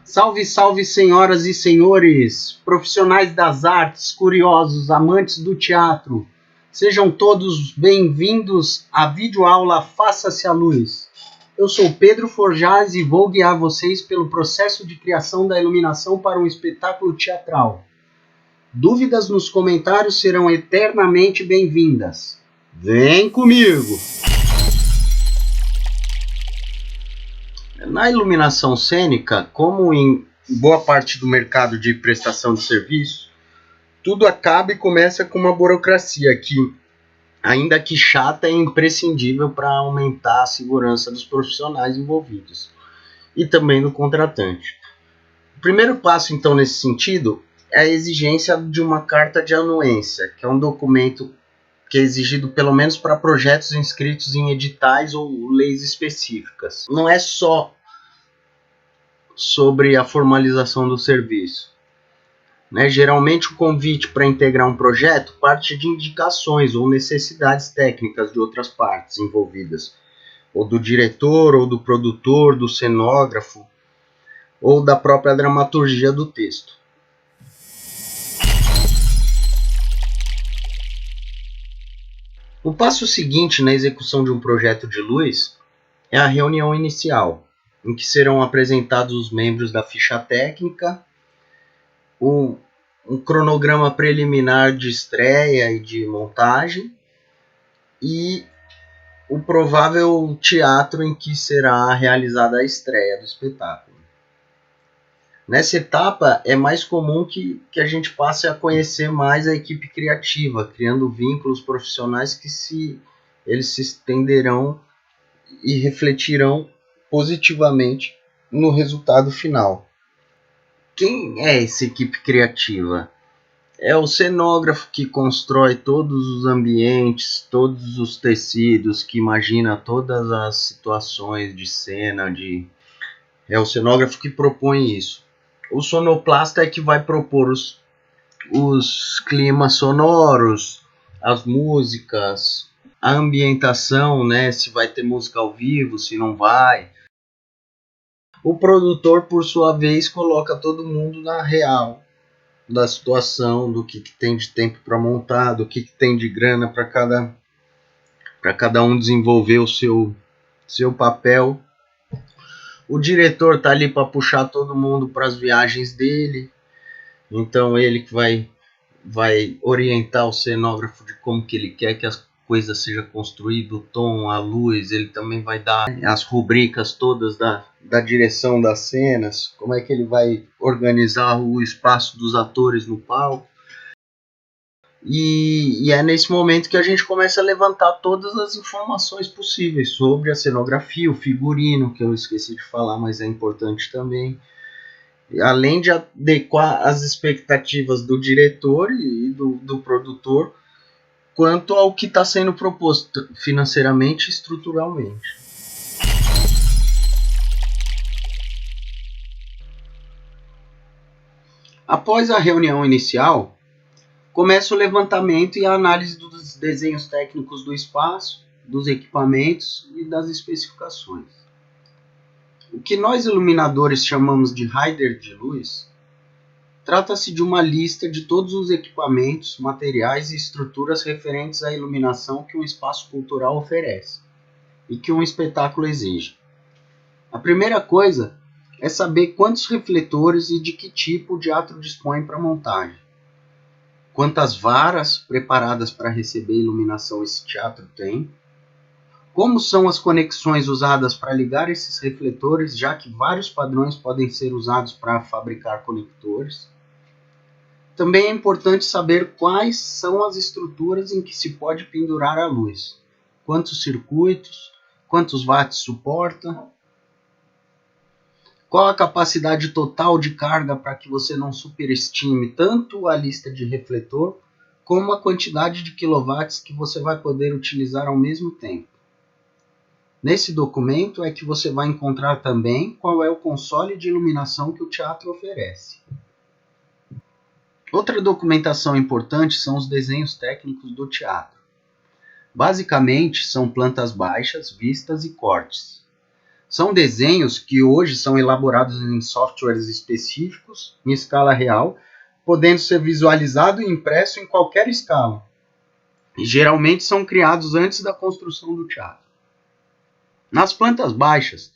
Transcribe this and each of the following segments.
Salve, salve, senhoras e senhores, profissionais das artes, curiosos, amantes do teatro. Sejam todos bem-vindos à videoaula Faça-se a Luz. Eu sou Pedro Forjaz e vou guiar vocês pelo processo de criação da iluminação para um espetáculo teatral. Dúvidas nos comentários serão eternamente bem-vindas. Vem comigo! Na iluminação cênica, como em boa parte do mercado de prestação de serviço, tudo acaba e começa com uma burocracia que, ainda que chata, é imprescindível para aumentar a segurança dos profissionais envolvidos e também do contratante. O primeiro passo, então, nesse sentido, é a exigência de uma carta de anuência, que é um documento que é exigido pelo menos para projetos inscritos em editais ou leis específicas. Não é só sobre a formalização do serviço. Geralmente o convite para integrar um projeto parte de indicações ou necessidades técnicas de outras partes envolvidas, ou do diretor, ou do produtor, do cenógrafo, ou da própria dramaturgia do texto. O passo seguinte na execução de um projeto de luz é a reunião inicial, em que serão apresentados os membros da ficha técnica, um cronograma preliminar de estreia e de montagem e o provável teatro em que será realizada a estreia do espetáculo. Nessa etapa é mais comum que a gente passe a conhecer mais a equipe criativa, criando vínculos profissionais que eles se estenderão e refletirão positivamente no resultado final. Quem é essa equipe criativa? É o cenógrafo que constrói todos os ambientes, todos os tecidos, que imagina todas as situações de cena. É o cenógrafo que propõe isso. O sonoplasta é que vai propor os climas sonoros, as músicas, a ambientação, se vai ter música ao vivo, se não vai. O produtor, por sua vez, coloca todo mundo na real da situação, do que tem de tempo para montar, do que tem de grana para cada um desenvolver o seu papel. O diretor está ali para puxar todo mundo para as viagens dele, então ele que vai orientar o cenógrafo de como que ele quer que as coisas sejam construídas, o tom, a luz. Ele também vai dar as rubricas todas da direção das cenas, como é que ele vai organizar o espaço dos atores no palco. E é nesse momento que a gente começa a levantar todas as informações possíveis sobre a cenografia, o figurino, que eu esqueci de falar, mas é importante também. Além de adequar as expectativas do diretor e do produtor quanto ao que está sendo proposto financeiramente e estruturalmente. Após a reunião inicial, começa o levantamento e a análise dos desenhos técnicos do espaço, dos equipamentos e das especificações. O que nós iluminadores chamamos de rider de luz trata-se de uma lista de todos os equipamentos, materiais e estruturas referentes à iluminação que um espaço cultural oferece e que um espetáculo exige. A primeira coisa é saber quantos refletores e de que tipo o teatro dispõe para montagem. Quantas varas preparadas para receber iluminação esse teatro tem? Como são as conexões usadas para ligar esses refletores, já que vários padrões podem ser usados para fabricar conectores? Também é importante saber quais são as estruturas em que se pode pendurar a luz, quantos circuitos, quantos watts suporta, qual a capacidade total de carga para que você não superestime tanto a lista de refletor como a quantidade de quilowatts que você vai poder utilizar ao mesmo tempo. Nesse documento é que você vai encontrar também qual é o console de iluminação que o teatro oferece. Outra documentação importante são os desenhos técnicos do teatro. Basicamente, são plantas baixas, vistas e cortes. São desenhos que hoje são elaborados em softwares específicos, em escala real, podendo ser visualizado e impresso em qualquer escala. E geralmente são criados antes da construção do teatro. Nas plantas baixas,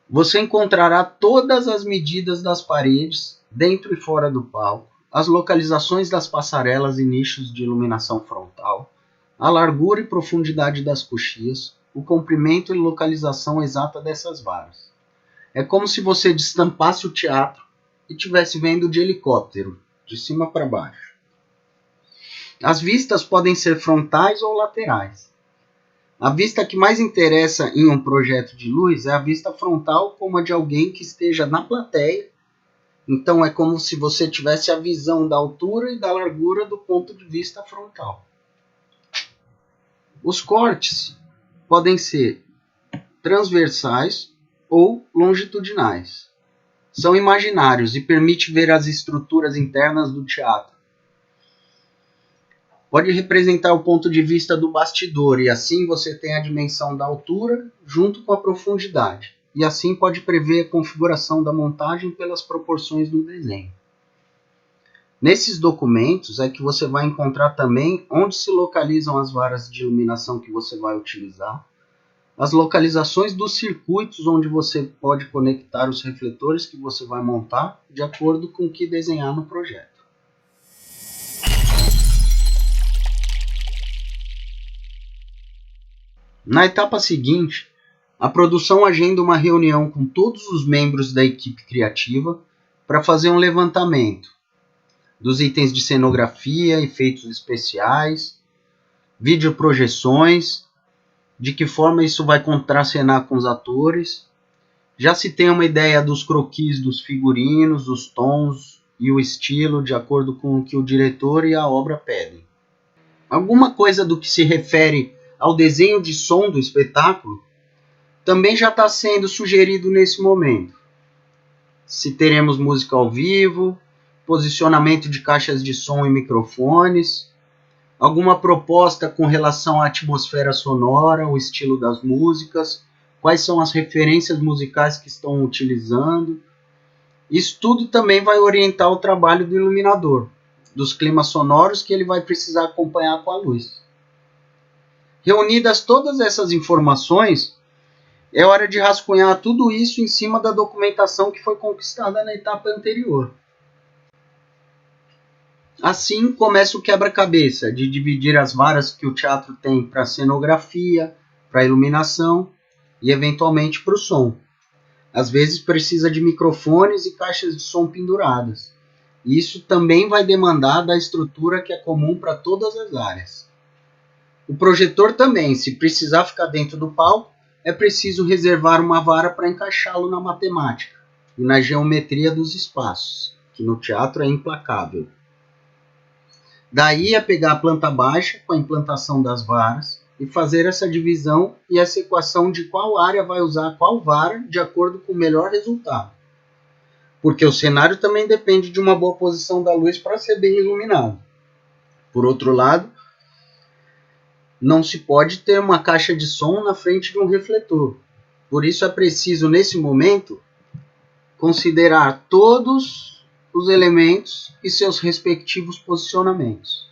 você encontrará todas as medidas das paredes, dentro e fora do palco, as localizações das passarelas e nichos de iluminação frontal, a largura e profundidade das coxias, o comprimento e localização exata dessas varas. É como se você destampasse o teatro e estivesse vendo de helicóptero, de cima para baixo. As vistas podem ser frontais ou laterais. A vista que mais interessa em um projeto de luz é a vista frontal, como a de alguém que esteja na plateia. Então é como se você tivesse a visão da altura e da largura do ponto de vista frontal. Os cortes podem ser transversais ou longitudinais. São imaginários e permitem ver as estruturas internas do teatro. Pode representar o ponto de vista do bastidor, e assim você tem a dimensão da altura junto com a profundidade. E assim pode prever a configuração da montagem pelas proporções do desenho. Nesses documentos é que você vai encontrar também onde se localizam as varas de iluminação que você vai utilizar, as localizações dos circuitos onde você pode conectar os refletores que você vai montar, de acordo com o que desenhar no projeto. Na etapa seguinte, a produção agenda uma reunião com todos os membros da equipe criativa para fazer um levantamento dos itens de cenografia, efeitos especiais, videoprojeções, de que forma isso vai contracenar com os atores. Já se tem uma ideia dos croquis dos figurinos, os tons e o estilo de acordo com o que o diretor e a obra pedem. Alguma coisa do que se refere ao desenho de som do espetáculo também já está sendo sugerido nesse momento. Se teremos música ao vivo, posicionamento de caixas de som e microfones, alguma proposta com relação à atmosfera sonora, o estilo das músicas, quais são as referências musicais que estão utilizando. Isso tudo também vai orientar o trabalho do iluminador, dos climas sonoros que ele vai precisar acompanhar com a luz. Reunidas todas essas informações, é hora de rascunhar tudo isso em cima da documentação que foi conquistada na etapa anterior. Assim começa o quebra-cabeça de dividir as varas que o teatro tem para cenografia, para iluminação e eventualmente para o som. Às vezes precisa de microfones e caixas de som penduradas. Isso também vai demandar da estrutura que é comum para todas as áreas. O projetor também, se precisar ficar dentro do palco, é preciso reservar uma vara para encaixá-lo na matemática e na geometria dos espaços, que no teatro é implacável. Daí é pegar a planta baixa com a implantação das varas e fazer essa divisão e essa equação de qual área vai usar qual vara de acordo com o melhor resultado. Porque o cenário também depende de uma boa posição da luz para ser bem iluminado. Por outro lado, não se pode ter uma caixa de som na frente de um refletor. Por isso é preciso, nesse momento, considerar todos os elementos e seus respectivos posicionamentos.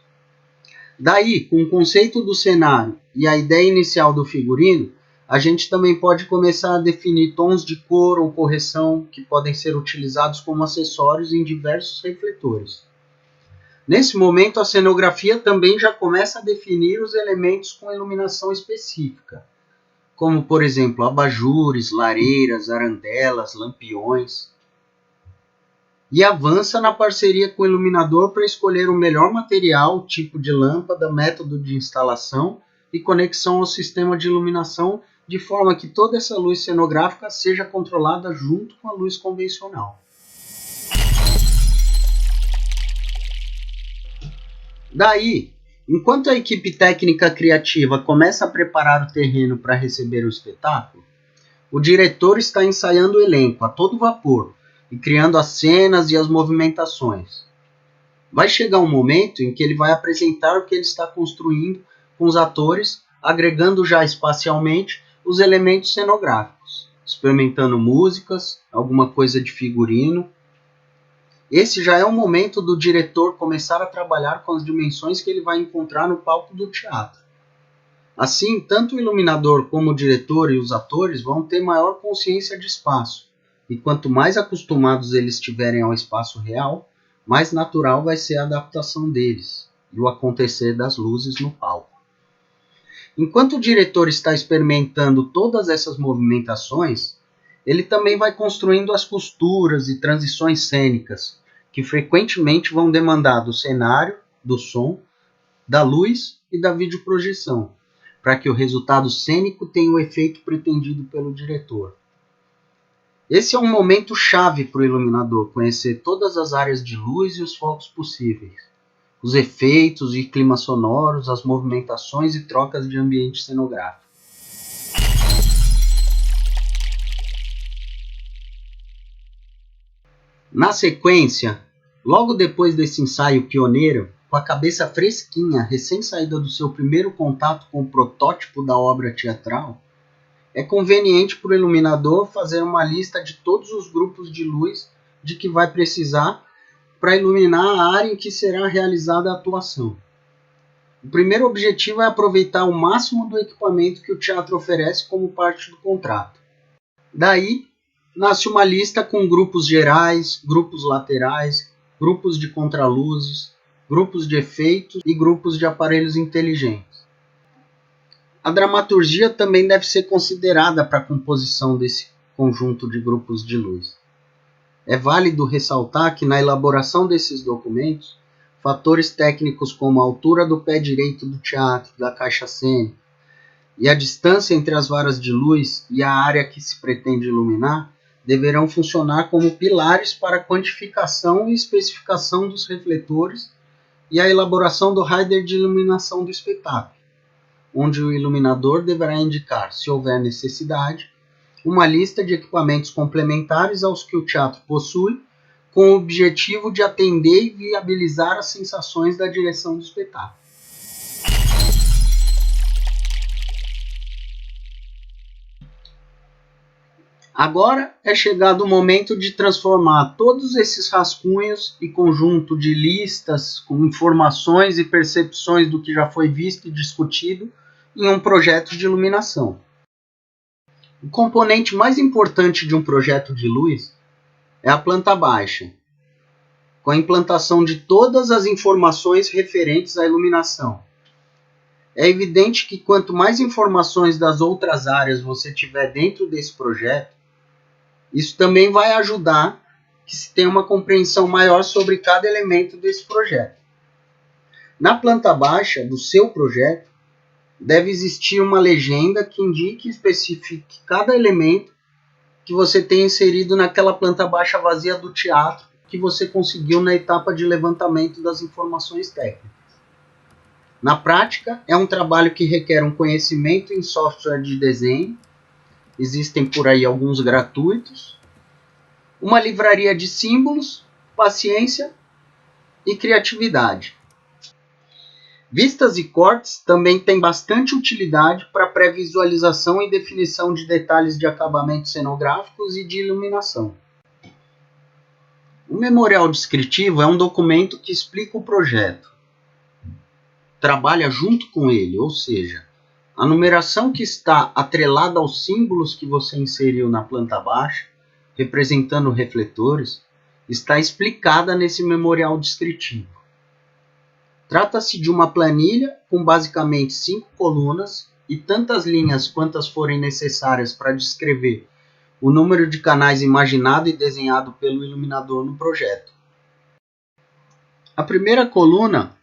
Daí, com o conceito do cenário e a ideia inicial do figurino, a gente também pode começar a definir tons de cor ou correção que podem ser utilizados como acessórios em diversos refletores. Nesse momento, a cenografia também já começa a definir os elementos com iluminação específica, como, por exemplo, abajures, lareiras, arandelas, lampiões. E avança na parceria com o iluminador para escolher o melhor material, tipo de lâmpada, método de instalação e conexão ao sistema de iluminação, de forma que toda essa luz cenográfica seja controlada junto com a luz convencional. Daí, enquanto a equipe técnica criativa começa a preparar o terreno para receber o espetáculo, o diretor está ensaiando o elenco a todo vapor e criando as cenas e as movimentações. Vai chegar um momento em que ele vai apresentar o que ele está construindo com os atores, agregando já espacialmente os elementos cenográficos, experimentando músicas, alguma coisa de figurino. Esse já é o momento do diretor começar a trabalhar com as dimensões que ele vai encontrar no palco do teatro. Assim, tanto o iluminador como o diretor e os atores vão ter maior consciência de espaço, e quanto mais acostumados eles estiverem ao espaço real, mais natural vai ser a adaptação deles e o acontecer das luzes no palco. Enquanto o diretor está experimentando todas essas movimentações, ele também vai construindo as costuras e transições cênicas, que frequentemente vão demandar do cenário, do som, da luz e da videoprojeção, para que o resultado cênico tenha o efeito pretendido pelo diretor. Esse é um momento chave para o iluminador, conhecer todas as áreas de luz e os focos possíveis, os efeitos e climas sonoros, as movimentações e trocas de ambiente cenográfico. Na sequência, logo depois desse ensaio pioneiro, com a cabeça fresquinha, recém-saída do seu primeiro contato com o protótipo da obra teatral, é conveniente para o iluminador fazer uma lista de todos os grupos de luz de que vai precisar para iluminar a área em que será realizada a atuação. O primeiro objetivo é aproveitar o máximo do equipamento que o teatro oferece como parte do contrato. Daí, nasce uma lista com grupos gerais, grupos laterais, grupos de contraluzes, grupos de efeitos e grupos de aparelhos inteligentes. A dramaturgia também deve ser considerada para a composição desse conjunto de grupos de luz. É válido ressaltar que na elaboração desses documentos, fatores técnicos como a altura do pé direito do teatro, da caixa cênica, e a distância entre as varas de luz e a área que se pretende iluminar deverão funcionar como pilares para a quantificação e especificação dos refletores e a elaboração do rider de iluminação do espetáculo, onde o iluminador deverá indicar, se houver necessidade, uma lista de equipamentos complementares aos que o teatro possui, com o objetivo de atender e viabilizar as sensações da direção do espetáculo. Agora é chegado o momento de transformar todos esses rascunhos e conjunto de listas com informações e percepções do que já foi visto e discutido em um projeto de iluminação. O componente mais importante de um projeto de luz é a planta baixa, com a implantação de todas as informações referentes à iluminação. É evidente que quanto mais informações das outras áreas você tiver dentro desse projeto, isso também vai ajudar que se tenha uma compreensão maior sobre cada elemento desse projeto. Na planta baixa do seu projeto, deve existir uma legenda que indique e especifique cada elemento que você tem inserido naquela planta baixa vazia do teatro que você conseguiu na etapa de levantamento das informações técnicas. Na prática, é um trabalho que requer um conhecimento em software de desenho, existem por aí alguns gratuitos, uma livraria de símbolos, paciência e criatividade. Vistas e cortes também têm bastante utilidade para pré-visualização e definição de detalhes de acabamentos cenográficos e de iluminação. O memorial descritivo é um documento que explica o projeto, trabalha junto com ele, ou seja, a numeração que está atrelada aos símbolos que você inseriu na planta baixa, representando refletores, está explicada nesse memorial descritivo. Trata-se de uma planilha com basicamente 5 colunas e tantas linhas quantas forem necessárias para descrever o número de canais imaginado e desenhado pelo iluminador no projeto. A primeira coluna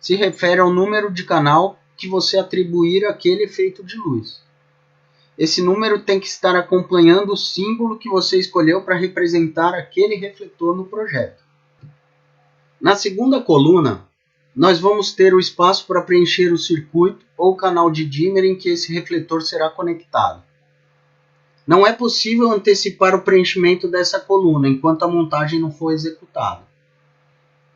se refere ao número de canal que você atribuir àquele efeito de luz. Esse número tem que estar acompanhando o símbolo que você escolheu para representar aquele refletor no projeto. Na segunda coluna, nós vamos ter o espaço para preencher o circuito ou canal de dimmer em que esse refletor será conectado. Não é possível antecipar o preenchimento dessa coluna enquanto a montagem não for executada.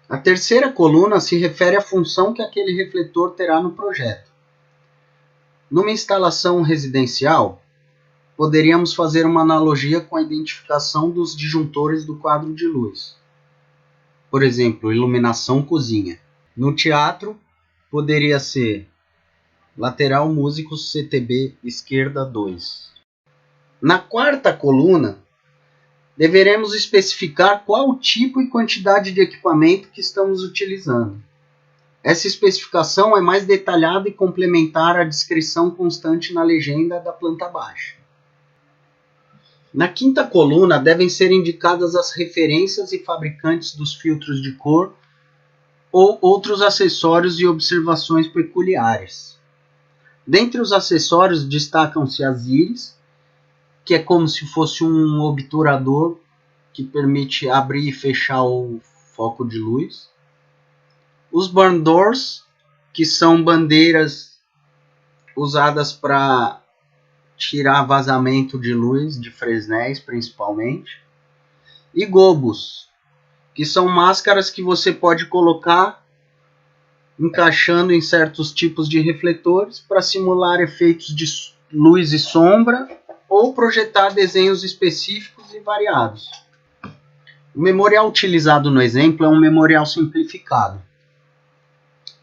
A terceira coluna se refere à função que aquele refletor terá no projeto. Numa instalação residencial, poderíamos fazer uma analogia com a identificação dos disjuntores do quadro de luz. Por exemplo, iluminação cozinha. No teatro, poderia ser lateral músicos CTB esquerda 2. Na quarta coluna, deveremos especificar qual o tipo e quantidade de equipamento que estamos utilizando. Essa especificação é mais detalhada e complementar à descrição constante na legenda da planta baixa. Na quinta coluna, devem ser indicadas as referências e fabricantes dos filtros de cor ou outros acessórios e observações peculiares. Dentre os acessórios destacam-se as íris, que é como se fosse um obturador que permite abrir e fechar o foco de luz. Os burn doors, que são bandeiras usadas para tirar vazamento de luz, de fresnéis principalmente. E gobos, que são máscaras que você pode colocar encaixando em certos tipos de refletores para simular efeitos de luz e sombra ou projetar desenhos específicos e variados. O memorial utilizado no exemplo é um memorial simplificado.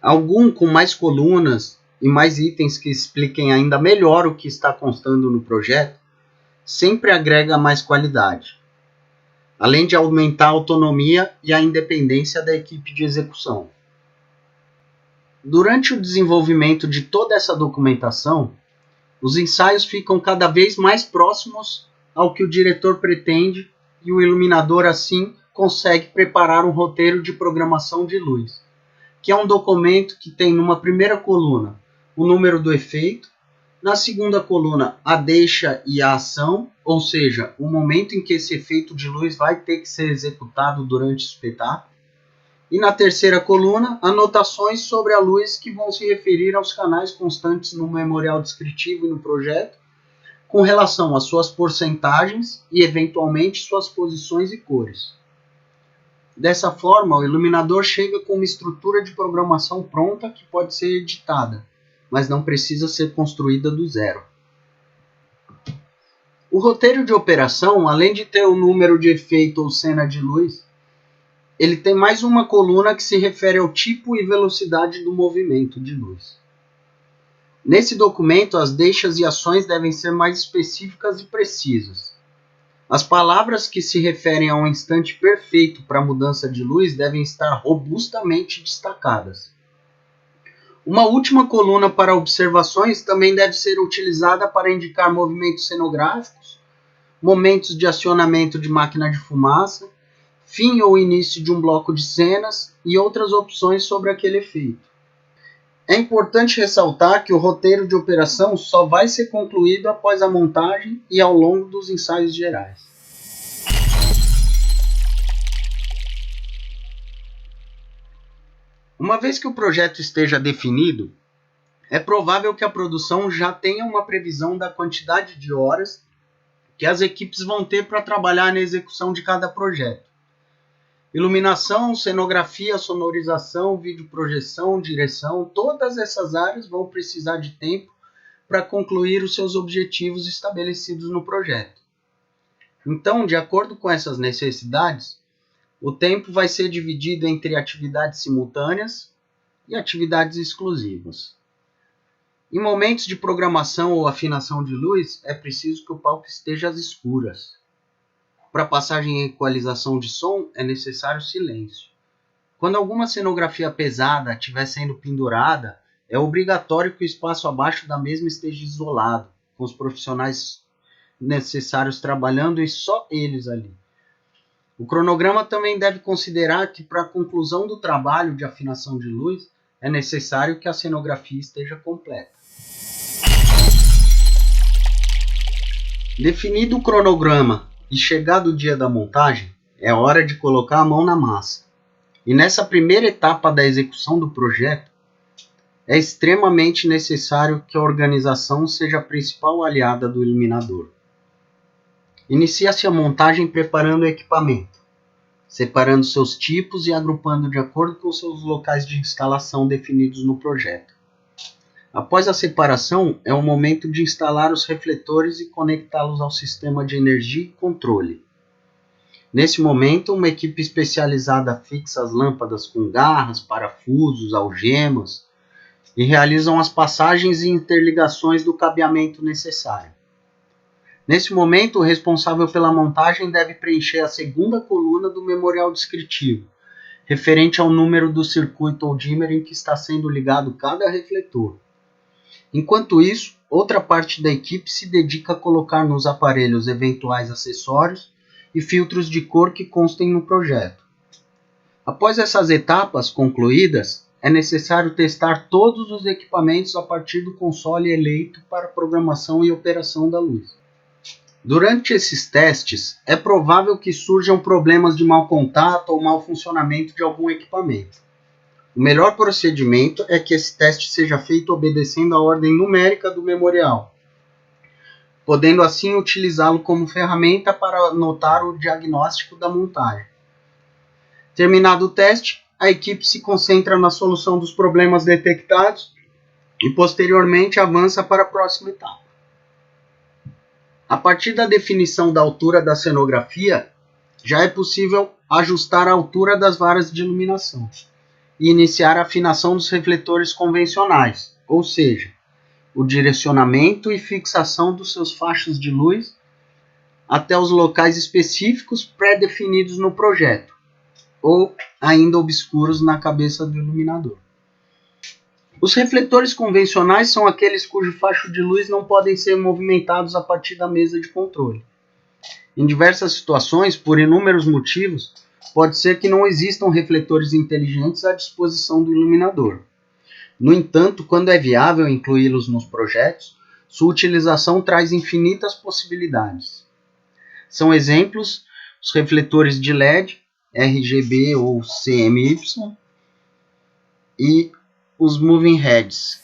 Algum com mais colunas e mais itens que expliquem ainda melhor o que está constando no projeto sempre agrega mais qualidade, além de aumentar a autonomia e a independência da equipe de execução. Durante o desenvolvimento de toda essa documentação, os ensaios ficam cada vez mais próximos ao que o diretor pretende e o iluminador, assim, consegue preparar um roteiro de programação de luz, que é um documento que tem numa primeira coluna o número do efeito, na segunda coluna a deixa e a ação, ou seja, o momento em que esse efeito de luz vai ter que ser executado durante o espetáculo, e na terceira coluna, anotações sobre a luz que vão se referir aos canais constantes no memorial descritivo e no projeto, com relação às suas porcentagens e, eventualmente, suas posições e cores. Dessa forma, o iluminador chega com uma estrutura de programação pronta que pode ser editada, mas não precisa ser construída do zero. O roteiro de operação, além de ter o número de efeito ou cena de luz, ele tem mais uma coluna que se refere ao tipo e velocidade do movimento de luz. Nesse documento, as deixas e ações devem ser mais específicas e precisas. As palavras que se referem a um instante perfeito para a mudança de luz devem estar robustamente destacadas. Uma última coluna para observações também deve ser utilizada para indicar movimentos cenográficos, momentos de acionamento de máquina de fumaça, fim ou início de um bloco de cenas e outras opções sobre aquele efeito. É importante ressaltar que o roteiro de operação só vai ser concluído após a montagem e ao longo dos ensaios gerais. Uma vez que o projeto esteja definido, é provável que a produção já tenha uma previsão da quantidade de horas que as equipes vão ter para trabalhar na execução de cada projeto. Iluminação, cenografia, sonorização, videoprojeção, direção, todas essas áreas vão precisar de tempo para concluir os seus objetivos estabelecidos no projeto. Então, de acordo com essas necessidades, o tempo vai ser dividido entre atividades simultâneas e atividades exclusivas. Em momentos de programação ou afinação de luz, é preciso que o palco esteja às escuras. Para passagem e equalização de som, é necessário silêncio. Quando alguma cenografia pesada estiver sendo pendurada, é obrigatório que o espaço abaixo da mesma esteja isolado, com os profissionais necessários trabalhando e só eles ali. O cronograma também deve considerar que, para a conclusão do trabalho de afinação de luz, é necessário que a cenografia esteja completa. Definido o cronograma e chegado o dia da montagem, é hora de colocar a mão na massa. E nessa primeira etapa da execução do projeto, é extremamente necessário que a organização seja a principal aliada do iluminador. Inicia-se a montagem preparando o equipamento, separando seus tipos e agrupando de acordo com seus locais de instalação definidos no projeto. Após a separação, é o momento de instalar os refletores e conectá-los ao sistema de energia e controle. Nesse momento, uma equipe especializada fixa as lâmpadas com garras, parafusos, algemas e realizam as passagens e interligações do cabeamento necessário. Nesse momento, o responsável pela montagem deve preencher a segunda coluna do memorial descritivo, referente ao número do circuito ou dimmer em que está sendo ligado cada refletor. Enquanto isso, outra parte da equipe se dedica a colocar nos aparelhos eventuais acessórios e filtros de cor que constem no projeto. Após essas etapas concluídas, é necessário testar todos os equipamentos a partir do console eleito para programação e operação da luz. Durante esses testes, é provável que surjam problemas de mau contato ou mau funcionamento de algum equipamento. O melhor procedimento é que esse teste seja feito obedecendo a ordem numérica do memorial, podendo assim utilizá-lo como ferramenta para anotar o diagnóstico da montagem. Terminado o teste, a equipe se concentra na solução dos problemas detectados e posteriormente avança para a próxima etapa. A partir da definição da altura da cenografia, já é possível ajustar a altura das varas de iluminação e iniciar a afinação dos refletores convencionais, ou seja, o direcionamento e fixação dos seus fachos de luz até os locais específicos pré-definidos no projeto, ou ainda obscuros na cabeça do iluminador. Os refletores convencionais são aqueles cujo facho de luz não podem ser movimentados a partir da mesa de controle. Em diversas situações, por inúmeros motivos, pode ser que não existam refletores inteligentes à disposição do iluminador. No entanto, quando é viável incluí-los nos projetos, sua utilização traz infinitas possibilidades. São exemplos os refletores de LED, RGB ou CMY e os moving heads.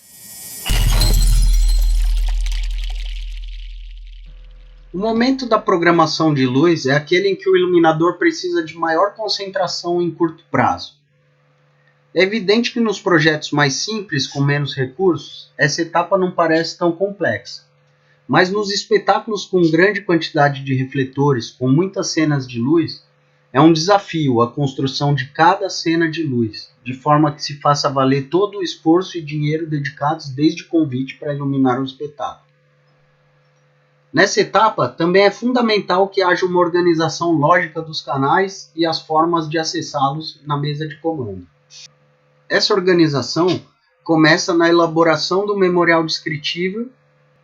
O momento da programação de luz é aquele em que o iluminador precisa de maior concentração em curto prazo. É evidente que nos projetos mais simples, com menos recursos, essa etapa não parece tão complexa. Mas nos espetáculos com grande quantidade de refletores, com muitas cenas de luz, é um desafio a construção de cada cena de luz, de forma que se faça valer todo o esforço e dinheiro dedicados desde o convite para iluminar o espetáculo. Nessa etapa, também é fundamental que haja uma organização lógica dos canais e as formas de acessá-los na mesa de comando. Essa organização começa na elaboração do memorial descritivo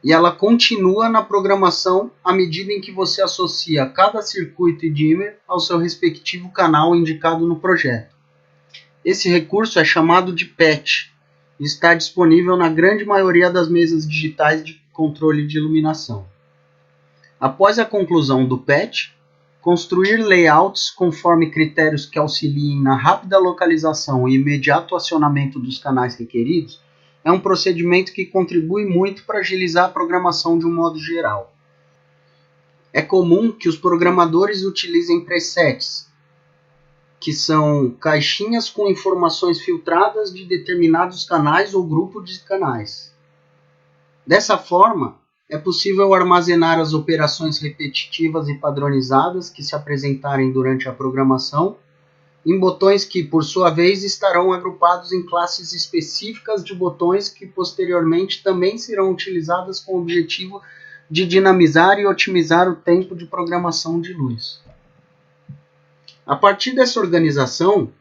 e ela continua na programação à medida em que você associa cada circuito e dimmer ao seu respectivo canal indicado no projeto. Esse recurso é chamado de patch e está disponível na grande maioria das mesas digitais de controle de iluminação. Após a conclusão do patch, construir layouts conforme critérios que auxiliem na rápida localização e imediato acionamento dos canais requeridos é um procedimento que contribui muito para agilizar a programação de um modo geral. É comum que os programadores utilizem presets, que são caixinhas com informações filtradas de determinados canais ou grupo de canais. Dessa forma, é possível armazenar as operações repetitivas e padronizadas que se apresentarem durante a programação em botões que, por sua vez, estarão agrupados em classes específicas de botões que posteriormente também serão utilizadas com o objetivo de dinamizar e otimizar o tempo de programação de luz. A partir dessa organização,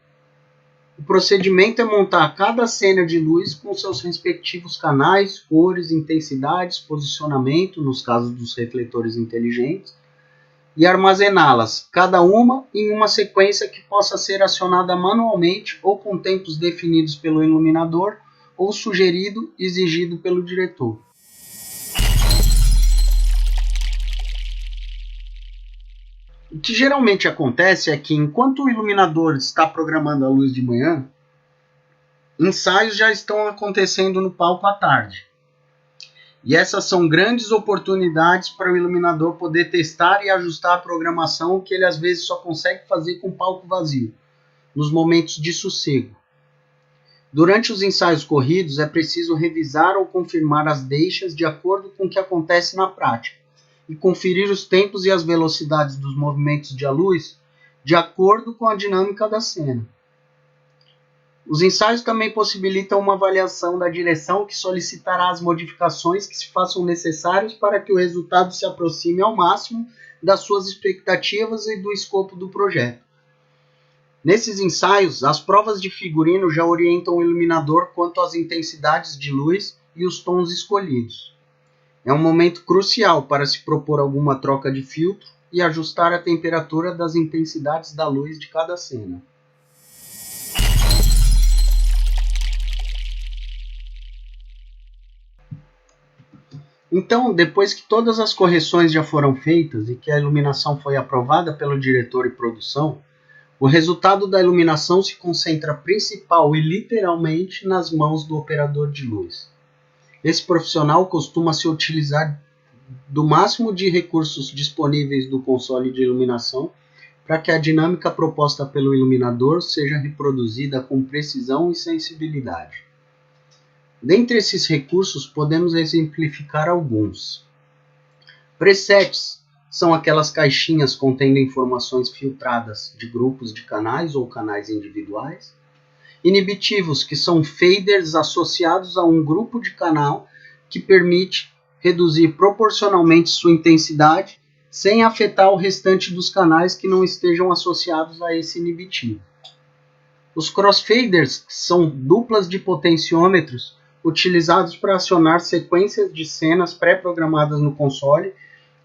o procedimento é montar cada cena de luz com seus respectivos canais, cores, intensidades, posicionamento, nos casos dos refletores inteligentes, e armazená-las, cada uma em uma sequência que possa ser acionada manualmente ou com tempos definidos pelo iluminador ou sugerido e exigido pelo diretor. O que geralmente acontece é que, enquanto o iluminador está programando a luz de manhã, ensaios já estão acontecendo no palco à tarde. E essas são grandes oportunidades para o iluminador poder testar e ajustar a programação que ele às vezes só consegue fazer com o palco vazio, nos momentos de sossego. Durante os ensaios corridos, é preciso revisar ou confirmar as deixas de acordo com o que acontece na prática e conferir os tempos e as velocidades dos movimentos de luz de acordo com a dinâmica da cena. Os ensaios também possibilitam uma avaliação da direção que solicitará as modificações que se façam necessárias para que o resultado se aproxime ao máximo das suas expectativas e do escopo do projeto. Nesses ensaios, as provas de figurino já orientam o iluminador quanto às intensidades de luz e os tons escolhidos. É um momento crucial para se propor alguma troca de filtro e ajustar a temperatura das intensidades da luz de cada cena. Então, depois que todas as correções já foram feitas e que a iluminação foi aprovada pelo diretor e produção, o resultado da iluminação se concentra principal e literalmente nas mãos do operador de luz. Esse profissional costuma se utilizar do máximo de recursos disponíveis do console de iluminação para que a dinâmica proposta pelo iluminador seja reproduzida com precisão e sensibilidade. Dentre esses recursos, podemos exemplificar alguns. Presets são aquelas caixinhas contendo informações filtradas de grupos de canais ou canais individuais. Inibitivos, que são faders associados a um grupo de canal que permite reduzir proporcionalmente sua intensidade sem afetar o restante dos canais que não estejam associados a esse inibitivo. Os crossfaders são duplas de potenciômetros utilizados para acionar sequências de cenas pré-programadas no console,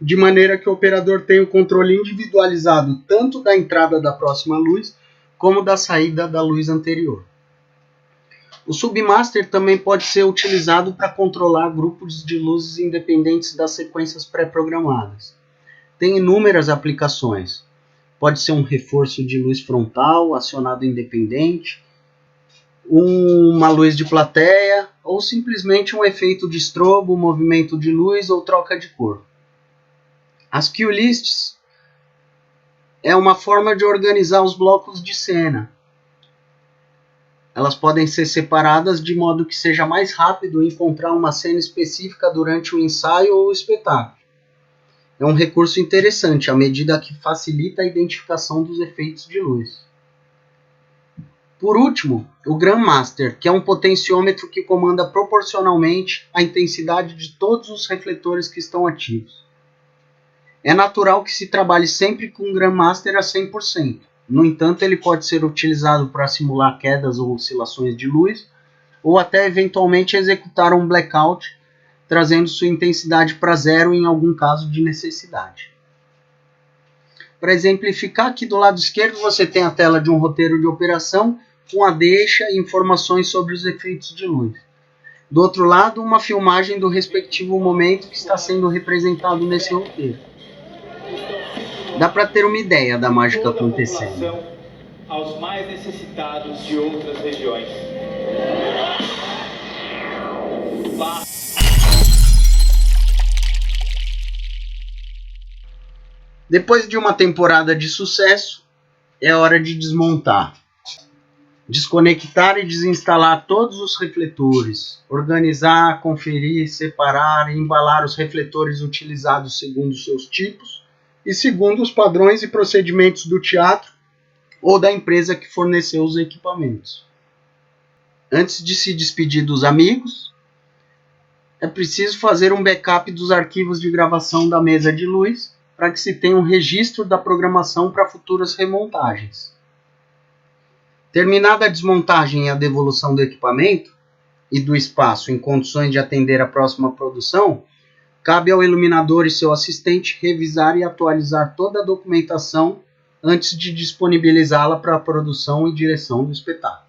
de maneira que o operador tenha o controle individualizado tanto da entrada da próxima luz, como da saída da luz anterior. O submaster também pode ser utilizado para controlar grupos de luzes independentes das sequências pré-programadas. Tem inúmeras aplicações. Pode ser um reforço de luz frontal, acionado independente, uma luz de plateia, ou simplesmente um efeito de strobo, movimento de luz ou troca de cor. As cue lists é uma forma de organizar os blocos de cena. Elas podem ser separadas de modo que seja mais rápido encontrar uma cena específica durante o ensaio ou o espetáculo. É um recurso interessante à medida que facilita a identificação dos efeitos de luz. Por último, o Grandmaster, que é um potenciômetro que comanda proporcionalmente a intensidade de todos os refletores que estão ativos. É natural que se trabalhe sempre com o Grandmaster a 100%. No entanto, ele pode ser utilizado para simular quedas ou oscilações de luz, ou até eventualmente executar um blackout, trazendo sua intensidade para zero em algum caso de necessidade. Para exemplificar, aqui do lado esquerdo você tem a tela de um roteiro de operação com a deixa e informações sobre os efeitos de luz. Do outro lado, uma filmagem do respectivo momento que está sendo representado nesse roteiro. Dá para ter uma ideia da mágica acontecendo. Aos mais necessitados de outras regiões. Depois de uma temporada de sucesso, é hora de desmontar. Desconectar e desinstalar todos os refletores, organizar, conferir, separar e embalar os refletores utilizados segundo seus tipos e segundo os padrões e procedimentos do teatro ou da empresa que forneceu os equipamentos. Antes de se despedir dos amigos, é preciso fazer um backup dos arquivos de gravação da mesa de luz para que se tenha um registro da programação para futuras remontagens. Terminada a desmontagem e a devolução do equipamento e do espaço em condições de atender a próxima produção, cabe ao iluminador e seu assistente revisar e atualizar toda a documentação antes de disponibilizá-la para a produção e direção do espetáculo.